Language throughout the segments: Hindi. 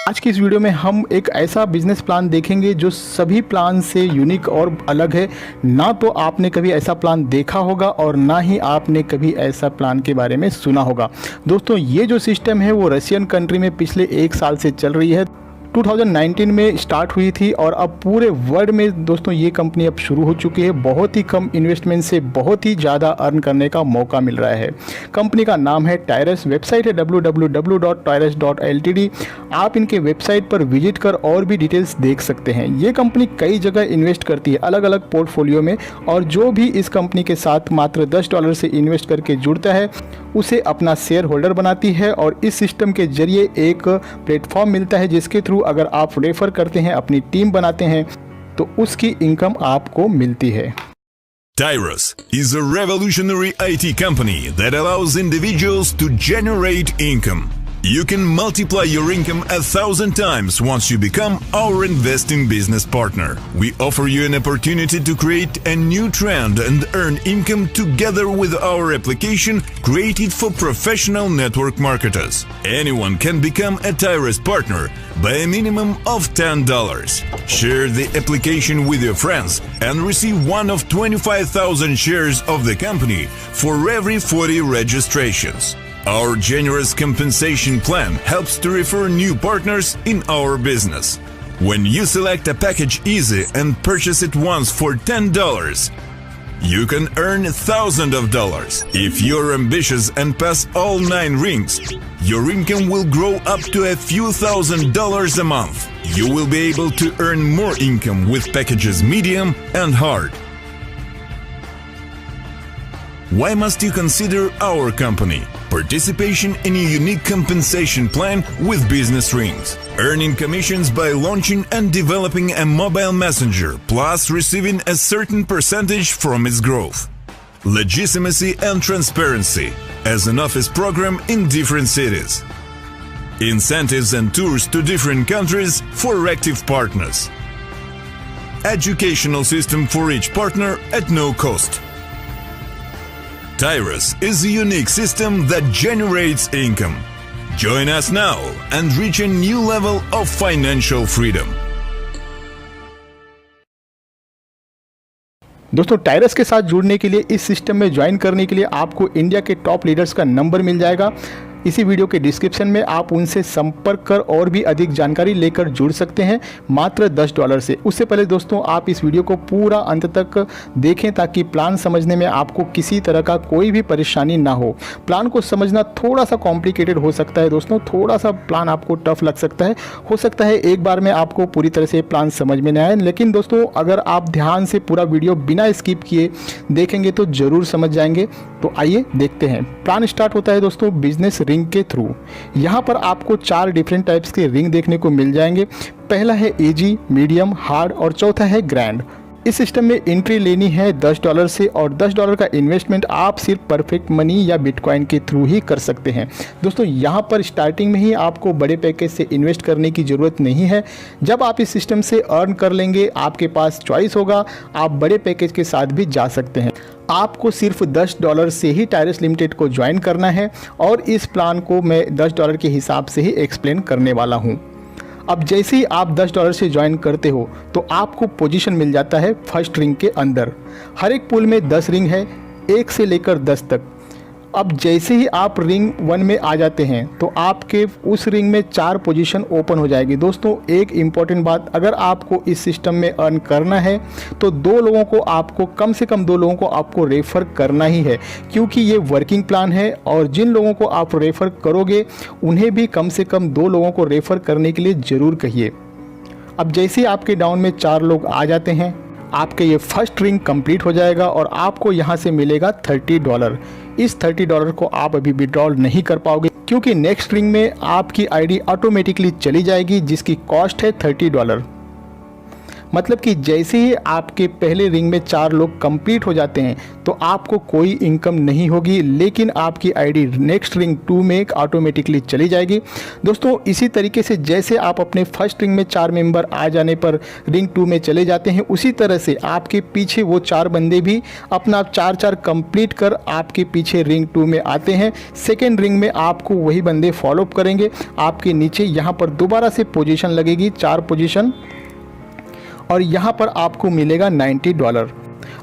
आज की इस वीडियो में हम एक ऐसा बिजनेस प्लान देखेंगे जो सभी प्लान से यूनिक और अलग है। ना तो आपने कभी ऐसा प्लान देखा होगा और ना ही आपने कभी ऐसा प्लान के बारे में सुना होगा। दोस्तों, ये जो सिस्टम है वो रशियन कंट्री में पिछले 1 साल से चल रही है। 2019 में स्टार्ट हुई थी और अब पूरे वर्ल्ड में दोस्तों ये कंपनी अब शुरू हो चुकी है। बहुत ही कम इन्वेस्टमेंट से बहुत ही ज़्यादा अर्न करने का मौका मिल रहा है। कंपनी का नाम है टायरस, वेबसाइट है www.tyrus.ltd। आप इनके वेबसाइट पर विजिट कर और भी डिटेल्स देख सकते हैं। ये कंपनी कई जगह इन्वेस्ट करती है, अलग अलग पोर्टफोलियो में, और जो भी इस कंपनी के साथ मात्र $10 से इन्वेस्ट करके जुड़ता है उसे अपना शेयर होल्डर बनाती है और इस सिस्टम के जरिए एक प्लेटफॉर्म मिलता है जिसके थ्रू अगर आप रेफर करते हैं, अपनी टीम बनाते हैं, तो उसकी इनकम आपको मिलती है। Tyrus is a revolutionary IT company that allows individuals to generate income. You can multiply your income 1,000 times once you become our investing business partner. We offer you an opportunity to create a new trend and earn income together with our application created for professional network marketers. Anyone can become a Tyrus partner by a minimum of $10. Share the application with your friends and receive one of 25,000 shares of the company for every 40 registrations. Our generous compensation plan helps to refer new partners in our business. When you select a package easy and purchase it once for $10, you can earn $1,000. If you're ambitious and pass all 9 rings, your income will grow up to a few $1,000s a month. You will be able to earn more income with packages medium and hard. Why must you consider our company? Participation in a unique compensation plan with business rings. Earning commissions by launching and developing a mobile messenger, plus receiving a certain percentage from its growth. Legitimacy and transparency as an office program in different cities. Incentives and tours to different countries for active partners. Educational system for each partner at no cost. Tyrus is a unique system that generates income. Join us now and reach a new level of financial freedom. दोस्तों, टायरस के साथ जुड़ने के लिए, इस सिस्टम में ज्वाइन करने के लिए आपको इंडिया के टॉप लीडर्स का नंबर मिल जाएगा। इसी वीडियो के डिस्क्रिप्शन में आप उनसे संपर्क कर और भी अधिक जानकारी लेकर जुड़ सकते हैं मात्र $10 से। उससे पहले दोस्तों, आप इस वीडियो को पूरा अंत तक देखें ताकि प्लान समझने में आपको किसी तरह का कोई भी परेशानी ना हो। प्लान को समझना थोड़ा सा कॉम्प्लिकेटेड हो सकता है दोस्तों, थोड़ा सा प्लान आपको टफ लग सकता है। हो सकता है एक बार में आपको पूरी तरह से प्लान समझ में न आए, लेकिन दोस्तों अगर आप ध्यान से पूरा वीडियो बिना स्किप किए देखेंगे तो ज़रूर समझ जाएंगे। तो आइए देखते हैं। प्लान स्टार्ट होता है दोस्तों बिजनेस रिंग के थ्रू। यहाँ पर आपको 4 डिफरेंट टाइप्स के रिंग देखने को मिल जाएंगे। पहला है इजी, मीडियम, हार्ड और चौथा है ग्रैंड। इस सिस्टम में एंट्री लेनी है $10 से और $10 का इन्वेस्टमेंट आप सिर्फ परफेक्ट मनी या बिटकॉइन के थ्रू ही कर सकते हैं। दोस्तों, यहाँ पर स्टार्टिंग में ही आपको बड़े पैकेज से इन्वेस्ट करने की ज़रूरत नहीं है। जब आप इस सिस्टम से अर्न कर लेंगे, आपके पास चॉइस होगा, आप बड़े पैकेज के साथ भी जा सकते हैं। आपको सिर्फ $10 से ही टायरस लिमिटेड को ज्वाइन करना है और इस प्लान को मैं $10 के हिसाब से ही एक्सप्लेन करने वाला हूँ। अब जैसे ही आप $10 से ज्वाइन करते हो तो आपको पोजीशन मिल जाता है फर्स्ट रिंग के अंदर। हर एक पूल में 10 रिंग है, 1 से लेकर 10 तक। अब जैसे ही आप रिंग 1 में आ जाते हैं तो आपके उस रिंग में 4 पोजीशन ओपन हो जाएगी। दोस्तों, एक इम्पॉर्टेंट बात, अगर आपको इस सिस्टम में अर्न करना है तो 2 लोगों को आपको, कम से कम 2 लोगों को आपको रेफ़र करना ही है, क्योंकि ये वर्किंग प्लान है और जिन लोगों को आप रेफ़र करोगे उन्हें भी कम से कम 2 लोगों को रेफ़र करने के लिए ज़रूर कहिए। अब जैसे ही आपके डाउन में 4 लोग आ जाते हैं, आपके ये फर्स्ट रिंग कंप्लीट हो जाएगा और आपको यहाँ से मिलेगा $30। इस $30 को आप अभी विड्रॉल नहीं कर पाओगे क्योंकि नेक्स्ट रिंग में आपकी आईडी ऑटोमेटिकली चली जाएगी जिसकी कॉस्ट है $30। मतलब कि जैसे ही आपके पहले रिंग में 4 लोग कंप्लीट हो जाते हैं तो आपको कोई इनकम नहीं होगी, लेकिन आपकी आईडी नेक्स्ट रिंग 2 में ऑटोमेटिकली चली जाएगी। दोस्तों इसी तरीके से जैसे आप अपने फर्स्ट रिंग में 4 मेंबर आ जाने पर रिंग 2 में चले जाते हैं, उसी तरह से आपके पीछे वो 4 बंदे भी अपना 4-4 कंप्लीट कर आपके पीछे रिंग 2 में आते हैं। सेकेंड रिंग में आपको वही बंदे फॉलोअप करेंगे। आपके नीचे यहाँ पर दोबारा से पोजीशन लगेगी, 4 पोजीशन, और यहाँ पर आपको मिलेगा $90।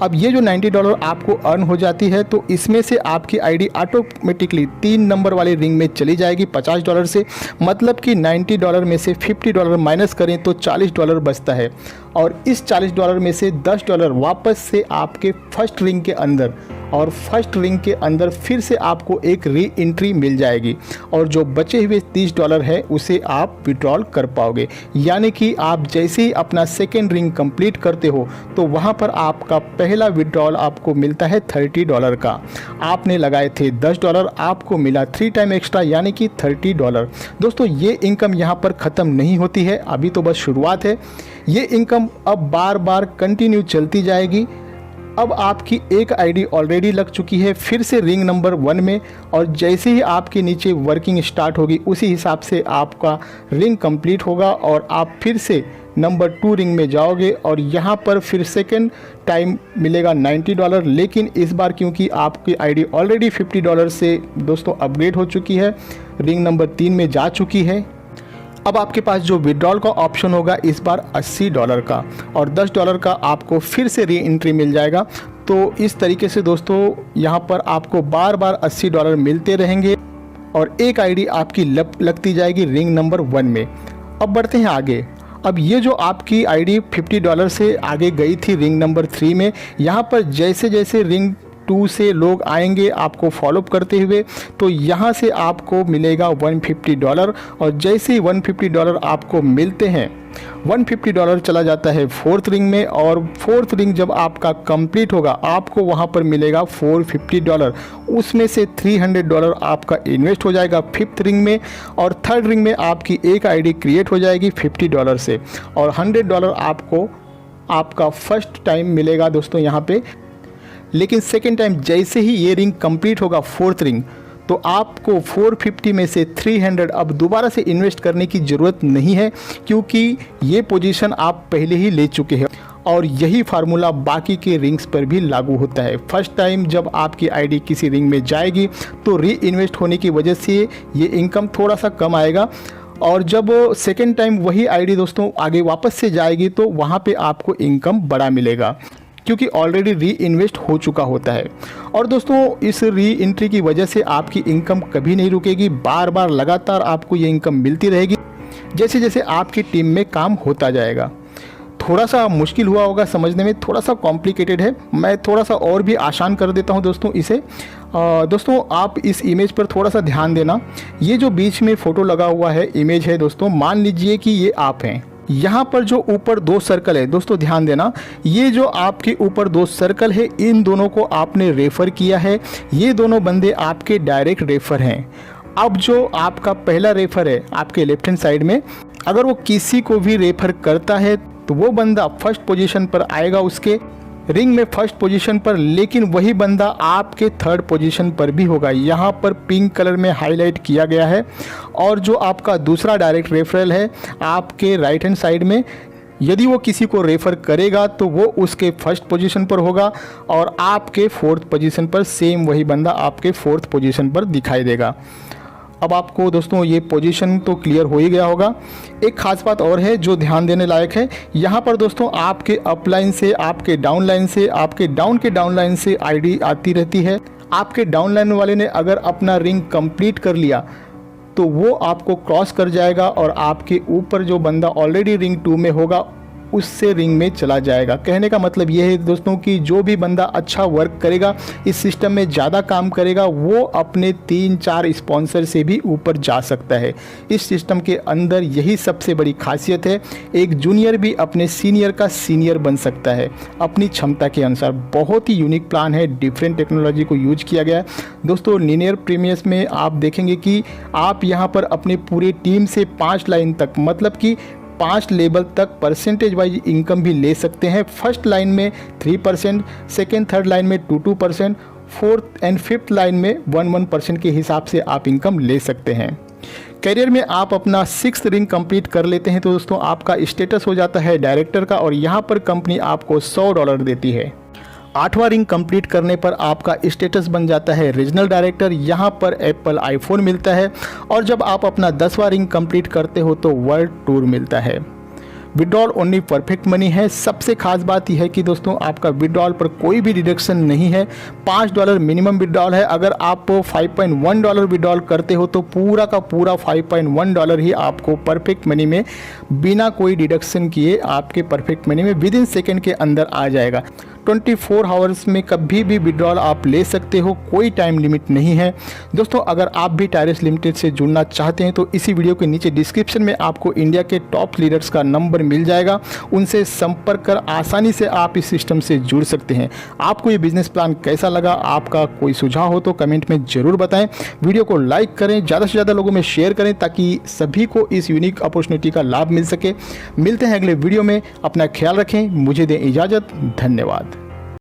अब ये जो $90 आपको अर्न हो जाती है तो इसमें से आपकी आईडी ऑटोमेटिकली 3 नंबर वाले रिंग में चली जाएगी $50 से। मतलब कि $90 में से $50 माइनस करें तो $40 बचता है, और इस $40 में से $10 वापस से आपके फर्स्ट रिंग के अंदर, और फर्स्ट रिंग के अंदर फिर से आपको एक री एंट्री मिल जाएगी, और जो बचे हुए $30 है उसे आप विड्रॉल कर पाओगे। यानी कि आप जैसे ही अपना सेकेंड रिंग कंप्लीट करते हो तो वहाँ पर आपका पहला विड्रॉल आपको मिलता है $30 का। आपने लगाए थे $10, आपको मिला 3 टाइम एक्स्ट्रा यानी कि $30। दोस्तों ये इनकम यहाँ पर ख़त्म नहीं होती है, अभी तो बस शुरुआत है। ये इनकम अब बार बार कंटिन्यू चलती जाएगी। अब आपकी एक आईडी ऑलरेडी लग चुकी है फिर से रिंग नंबर 1 में, और जैसे ही आपके नीचे वर्किंग स्टार्ट होगी उसी हिसाब से आपका रिंग कंप्लीट होगा और आप फिर से नंबर 2 रिंग में जाओगे, और यहाँ पर फिर सेकेंड टाइम मिलेगा $90। लेकिन इस बार क्योंकि आपकी आईडी ऑलरेडी $50 से दोस्तों अपग्रेड हो चुकी है, रिंग नंबर 3 में जा चुकी है, अब आपके पास जो विड्रॉल का ऑप्शन होगा इस बार $80 का, और $10 का आपको फिर से री एंट्री मिल जाएगा। तो इस तरीके से दोस्तों यहाँ पर आपको बार बार $80 मिलते रहेंगे और एक आईडी आपकी लगती जाएगी रिंग नंबर 1 में। अब बढ़ते हैं आगे। अब ये जो आपकी आईडी $50 से आगे गई थी रिंग नंबर 3 में, यहाँ पर जैसे जैसे रिंग 2 से लोग आएंगे आपको फॉलोअप करते हुए, तो यहाँ से आपको मिलेगा $150, और जैसे ही $150 आपको मिलते हैं, $150 चला जाता है 4th रिंग में, और 4th रिंग जब आपका कंप्लीट होगा आपको वहाँ पर मिलेगा $450। उसमें से $300 आपका इन्वेस्ट हो जाएगा 5th रिंग में, और 3rd रिंग में आपकी एक आईडी क्रिएट हो जाएगी $50 से, और $100 आपको आपका फर्स्ट टाइम मिलेगा दोस्तों यहाँ पे। लेकिन सेकेंड टाइम जैसे ही ये रिंग कंप्लीट होगा 4th रिंग, तो आपको 450 में से 300 अब दोबारा से इन्वेस्ट करने की ज़रूरत नहीं है, क्योंकि ये पोजीशन आप पहले ही ले चुके हैं, और यही फार्मूला बाकी के रिंग्स पर भी लागू होता है। फर्स्ट टाइम जब आपकी आईडी किसी रिंग में जाएगी तो री इन्वेस्ट होने की वजह से ये इनकम थोड़ा सा कम आएगा, और जब सेकेंड टाइम वही आईडी दोस्तों आगे वापस से जाएगी तो वहाँ पे आपको इनकम बड़ा मिलेगा, क्योंकि ऑलरेडी री इन्वेस्ट हो चुका होता है। और दोस्तों इस री एंट्री की वजह से आपकी इनकम कभी नहीं रुकेगी, बार बार लगातार आपको ये इनकम मिलती रहेगी जैसे जैसे आपकी टीम में काम होता जाएगा। थोड़ा सा मुश्किल हुआ होगा समझने में, थोड़ा सा कॉम्प्लिकेटेड है, मैं थोड़ा सा और भी आसान कर देता हूं दोस्तों इसे। दोस्तों आप इस इमेज पर थोड़ा सा ध्यान देना। ये जो बीच में फ़ोटो लगा हुआ है इमेज है दोस्तों, मान लीजिए कि ये आप हैं। यहाँ पर जो ऊपर 2 सर्कल है दोस्तों ध्यान देना, ये जो आपके ऊपर 2 सर्कल है इन दोनों को आपने रेफ़र किया है, ये दोनों बंदे आपके डायरेक्ट रेफ़र हैं। अब जो आपका पहला रेफ़र है आपके लेफ्ट हैंड साइड में, अगर वो किसी को भी रेफ़र करता है तो वो बंदा फर्स्ट पोजीशन पर आएगा उसके रिंग में फर्स्ट पोजीशन पर, लेकिन वही बंदा आपके 3rd पोजीशन पर भी होगा। यहाँ पर पिंक कलर में हाईलाइट किया गया है। और जो आपका दूसरा डायरेक्ट रेफरल है आपके राइट हैंड साइड में, यदि वो किसी को रेफ़र करेगा तो वो उसके फर्स्ट पोजीशन पर होगा, और आपके 4th पोजीशन पर सेम वही बंदा आपके 4th पोजीशन पर दिखाई देगा। अब आपको दोस्तों ये पोजीशन तो क्लियर हो ही गया होगा। एक ख़ास बात और है जो ध्यान देने लायक है, यहाँ पर दोस्तों आपके अप लाइन से, आपके डाउन लाइन से, आपके डाउन के डाउन लाइन से आईडी आती रहती है। आपके डाउन लाइन वाले ने अगर अपना रिंग कंप्लीट कर लिया तो वो आपको क्रॉस कर जाएगा, और आपके ऊपर जो बंदा ऑलरेडी रिंग 2 में होगा उससे रिंग में चला जाएगा। कहने का मतलब ये है दोस्तों कि जो भी बंदा अच्छा वर्क करेगा, इस सिस्टम में ज़्यादा काम करेगा, वो अपने 3-4 स्पॉन्सर से भी ऊपर जा सकता है। इस सिस्टम के अंदर यही सबसे बड़ी खासियत है, एक जूनियर भी अपने सीनियर का सीनियर बन सकता है अपनी क्षमता के अनुसार। बहुत ही यूनिक प्लान है, डिफरेंट टेक्नोलॉजी को यूज किया गया है दोस्तों। लीनियर प्रीमियस में आप देखेंगे कि आप यहाँ पर अपने पूरे टीम से 5 लाइन तक, मतलब कि 5 लेवल तक परसेंटेज वाइज इनकम भी ले सकते हैं। फर्स्ट लाइन में 3%, सेकेंड थर्ड लाइन में 2% 4th एंड 5th लाइन में 1% के हिसाब से आप इनकम ले सकते हैं। करियर में आप अपना 6th रिंग कंप्लीट कर लेते हैं तो दोस्तों आपका स्टेटस हो जाता है डायरेक्टर का और यहाँ पर कंपनी आपको $100 देती है। 8वां रिंग कंप्लीट करने पर आपका स्टेटस बन जाता है रीजनल डायरेक्टर, यहाँ पर एप्पल आईफोन मिलता है और जब आप अपना 10वां रिंग कंप्लीट करते हो तो वर्ल्ड टूर मिलता है। विड्रॉल ओनली परफेक्ट मनी है। सबसे खास बात यह है कि दोस्तों आपका विड्रॉल पर कोई भी डिडक्शन नहीं है। $5 मिनिमम विड्रॉल है। अगर आप $5.1 विड्रॉल करते हो तो पूरा का पूरा $5.1 ही आपको परफेक्ट मनी में बिना कोई डिडक्शन किए आपके परफेक्ट मनी में विदिन सेकेंड के अंदर आ जाएगा। 24 आवर्स में कभी भी विड्रॉल आप ले सकते हो, कोई टाइम लिमिट नहीं है। दोस्तों अगर आप भी टायरस लिमिटेड से जुड़ना चाहते हैं तो इसी वीडियो के नीचे डिस्क्रिप्शन में आपको इंडिया के टॉप लीडर्स का नंबर मिल जाएगा, उनसे संपर्क कर आसानी से आप इस सिस्टम से जुड़ सकते हैं। आपको ये बिजनेस प्लान कैसा लगा, आपका कोई सुझाव हो तो कमेंट में ज़रूर बताएं। वीडियो को लाइक करें, ज़्यादा से ज़्यादा लोगों में शेयर करें ताकि सभी को इस यूनिक अपॉर्चुनिटी का लाभ मिल सके। मिलते हैं अगले वीडियो में, अपना ख्याल रखें, मुझे दें इजाज़त, धन्यवाद।